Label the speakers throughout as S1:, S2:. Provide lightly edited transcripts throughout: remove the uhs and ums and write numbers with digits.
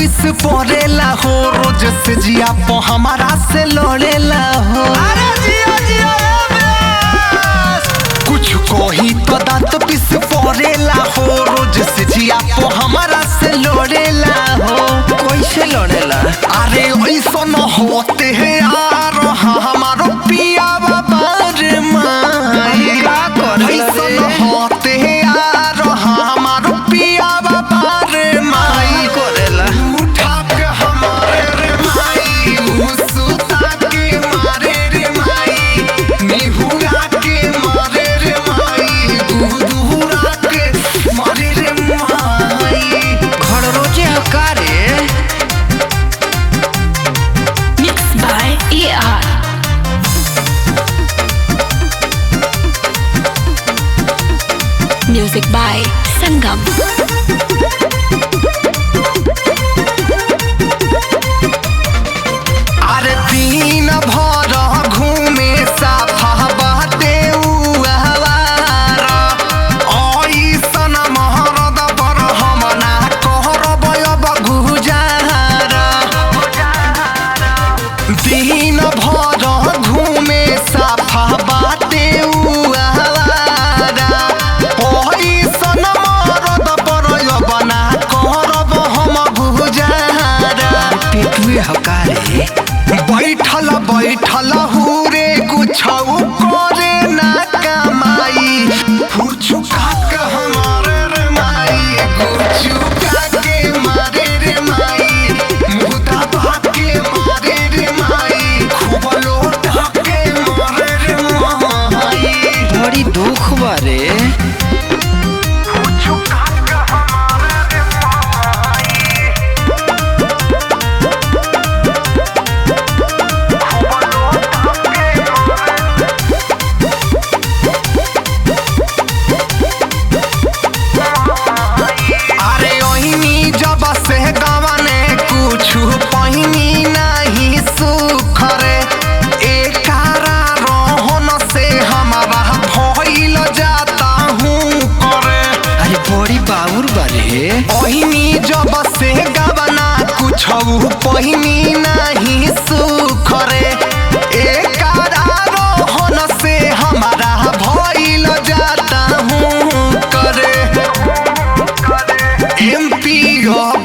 S1: पिस पड़ेला हो, रोज से जिया पो हमारा से लड़ेला हो।
S2: अरे जिया जिया
S1: कुछ कोही तो दांत पिस पड़ेला हो, रोज से जिया पो हमारा से लड़ेला हो।
S2: कैसे लड़ेला?
S1: अरे ऐसा न होते हैं यार हमारो पिया बाबा रे माई।
S2: का करे
S1: ऐसा न होते हैं यार हमारो पिया बाबा रे माई।
S2: करेला
S1: उठा के हमारे रे माई, सुता के मारे रे माई, निहुरा के मारे रे माई, दूरा के मारे रे माई।
S2: घर रोजे हकारे
S3: Mixed by ER. Music by Sangam.
S1: अरे दिन भर घूमे साफा बाटे उहावारा, ऐसन महरद पर हम ना करब अब गुजारा। दिन भर घूमे साफा बाटे उहावारा, ऐसन महरद पर अब ना करब हम गुजारा।
S2: पेटुए हकारे
S1: बैठल बैठल हुरे कुछौ करे ना कमाई, हुचुका के हमारे रे माई, गुचुका के मारे रे माई, मुदा के मारे रे माई, खूब लोटा के मारे रे माई।
S2: बड़ी दुख बारे
S1: हुचुका के हमारे रे माई। अरे ओहिनी जब से गवने कुछ पहिनी नहीं सुख रे, एकारा रोहन से हमारा भइल जाता हूँ करे।
S2: अरे बड़ी बाउर बारे
S1: ओहिनी जब से गवना कुछ पहिनी नहीं सुख रे, एकारा रोहन से हमारा भइल जाता हूँ करे। एमपी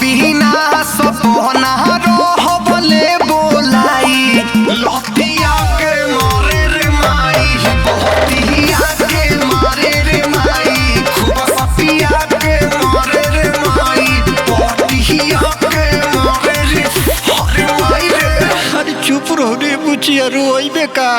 S1: बिना सपना रहबले बोलाई, लतिया के मारे रे माई, बहतिया के मारे रे माई, खूब सपिया के मारे रे माई, बहतिया के मारे रे, अरे माई रे।
S2: अरे चुप रहो रे बुचिया रोइबे का।